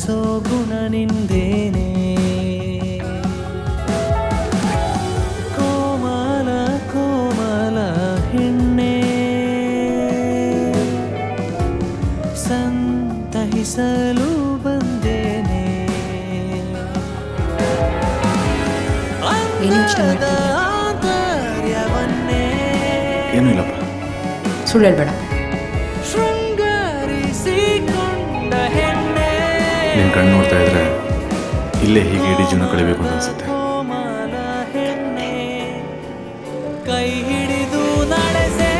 ಬೆಳೆಸೋ ಗುಣ ನಿಂದೇನೆ. ಕೋಮಲ ಕೋಮಲ ಹೆಣ್ಣೆ ಸಂತಹಿಸಲು ಬಂದೇನೆ. ಆಂತರ್ಯವನ್ನೇ ಏನೂ ಇಲ್ಲಪ್ಪ. ಸುಳ್ಳು ಹೇಳ್ಬೇಡ. ಶೃಂಗರಿಸಿಕೊಂಡ ಹೆಣ್ಣೆ ನಿನ್ನ ಕಣ್ಣು ನೋಡ್ತಾ ಇದ್ರೆ ಇಲ್ಲೇ ಹೀಗೆ ಇಡೀ ಜೀವನ ಕಳಿಬೇಕು ಅಂತ ಅನ್ಸುತ್ತೆ. ಕೋಮಲ ಹೆಣ್ಣೆ ಕೈ ಹಿಡಿದು ನಡೆಸೆ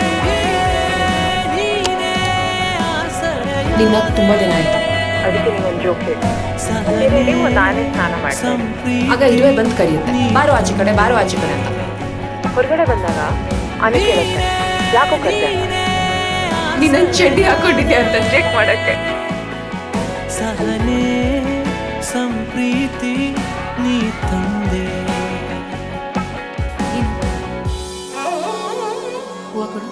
ನೀನೇ ಆಸರೆಯ. ನಿನ್ನ ತುಂಬ ದಿನ ಆಯ್ತಾ? ಅದಕ್ಕೆ ನೀವೊಂದು ಜೋಕ್ ಹೇಳಿ ನಾನೇ ಸ್ನಾನ ಮಾಡ್ತೀನಿ. ಆಗ ಇರುವೆ ಬಂದು ಕರೆಯುತ್ತೆ, ಬಾರೋ ಆಚೆ ಕಡೆ ಬಾರೋ ಆಚೆ ಕಡೆ ಅಂತ. ಹೊರಗಡೆ ಬಂದಾಗ ಆನೆ ಕೇಳುತ್ತೆ ಯಾಕೋ ಕತ್ತೆ ಅಂತ. ನೀನು ಚಡ್ಡಿ ಹಾಕೊಂಡಿದ್ಯಾ ಅಂತ ಚೆಕ್ ಮಾಡಕ್ಕೆ. ಸಹನೆ ಸಂಪ್ರೀತಿ ನೀ ತಂದೆ. ಹೂವು ಕೊಡು.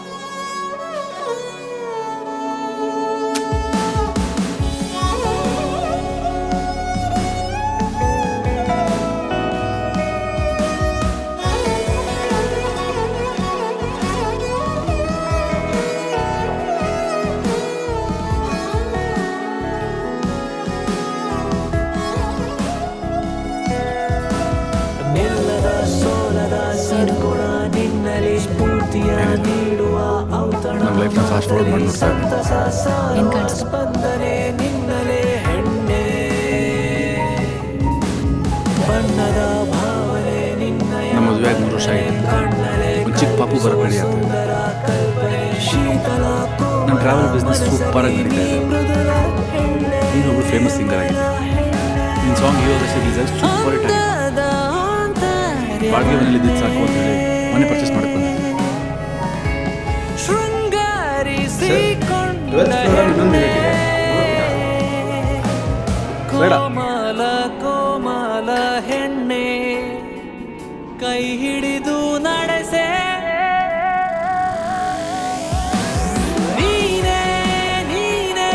ನಿಲ್ಲದ ಸೋಲದ ಸದ್ಗುಣ ನಿನ್ನಲಿ ಸ್ಫೂರ್ತಿಯ ನೀಡುವ ಔತಣ. ನನ್ನ ಲೈಫ್ನ ಫಾಸ್ಟ್ ಫಾರ್ವರ್ಡ್ ಮಾಡಿ ನೋಡ್ತಾ ಇದ್ದೀನಿ. ಏನ್ ಕಾಣಿಸ್ತು? ಸ್ಪಂದನೆ ನಿನ್ನಲೇ ಹೆಣ್ಣೆ ಬಣ್ಣದ ಭಾವನೆ ನಿನ್ನಯ ನಮ್ಮ ಮದುವೆ ಆಗಿ 3 ವರ್ಷ ಆಗಿದೆ. ಕಣ್ಣಲೆ ಒಂದು ಚಿಕ್ಕ ಪಾಪು ಬರೋ ರೆಡಿ ಆಗ್ತದೆ. ಸುಂದರ ಕಲ್ಪನೆ ಶೀತಲ ನನ್ನ ಟ್ರಾವೆಲ್ ಬಿಸ್ನೆಸ್ ಸೂಪರಾಗಿ ನಡೀತಾ ಇದೆ. ಮೃದುಲ ಹೆಣ್ಣೆ ನೀನೊಬ್ಳು ಫೇಮಸ್ ಸಿಂಗರ್ ಆಗಿದೆ. ನಿನ್ನ ಸಾಂಗ್ ಈ ವರ್ಷ ರಿಸಲ್ಟ್ ಸೂಪರ್ ಹಿಟ್ ಆಗಿದೆ. ಬಾಡಿಗೆ ಮನೇಲಿ ಇದ್ದಿದ್ದು ಸಾಕು ಅಂತ ಹೇಳಿ ಮನೆ ಪರ್ಚೇಸ್ ಮಾಡಕ್ಕೆ ಬಂದೆ. ಬೇಡ. ಕೋಮಲ ಕೋಮಲ ಹೆಣ್ಣೆ ಕೈ ಹಿಡಿದು ನಡೆಸೆ ನೀನೇ ನೀನೇ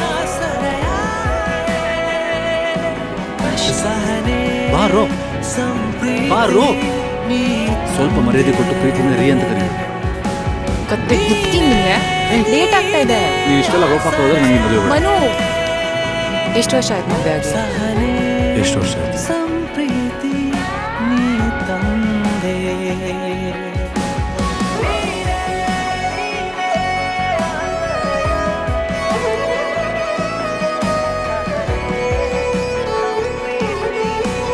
ಆಸರೆಯ. ಸಹನೆ ಬಾರೋ ಸಂಪ್ರೀತಿ ಬಾರೋ. ನೀ ಸ್ವಲ್ಪ ಮರ್ಯಾದೆ ಕೊಟ್ಟು ಪ್ರೀತಿಯಿಂದ ರೀ ಅಂತ ಕರೀ. ಕತ್ತೆ ಗುತ್ತೀನಿ ನಿಮಗೆ. ಲೇಟ್ ಆಗ್ತಾ ಇದೆ. ನೀವು ಇಷ್ಟೆಲ್ಲ ರೋಪ್ ಹಾಕೋದ್ರೆ ನನಗೆ ಮದುವೆ ಬೇಡ. ಮನು, ಎಷ್ಟು ವರ್ಷ ಆಯ್ತು ಮದುವೆ ಆಗಿ? ಸಹನೆ ಎಷ್ಟು ವರ್ಷ ಆಯ್ತು? ಸಂಪ್ರೀತಿ ನೀ ತಂದೆ.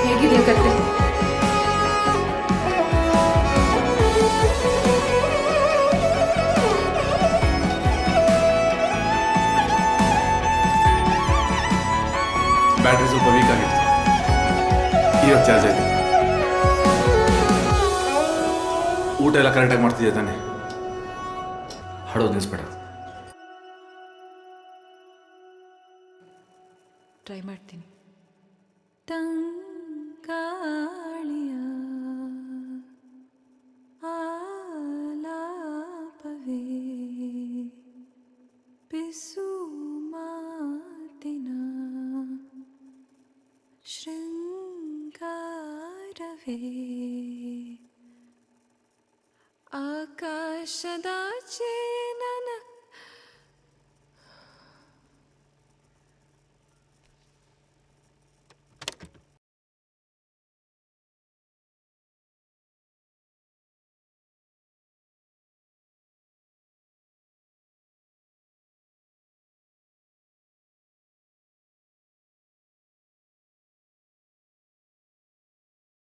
ಹೇಗಿದೆಯಾ ಕತ್ತೆ? ಬ್ಯಾಟ್ರಿ ಸ್ವಲ್ಪ ವೀಕ್ ಆಗಿತ್ತು. ಇವತ್ತು ಚಾರ್ಜ್ ಆಯಿತು. ಊಟ ಎಲ್ಲ ಕರೆಕ್ಟಾಗಿ ಮಾಡ್ತಿದ್ಯಾ ತಾನೆ? ಹಾಡೋದು ನಿಲ್ಲಿಸ್ಬೇಡ. ಟ್ರೈ ಮಾಡ್ತೀನಿ. ತಂಗಾಳಿಯ ಆಲಾಪವೇ ಪಿಸು ಮಾತಿನ ಶೃಂಗಾರವೇ ಆಕಾಶದಾಚೆ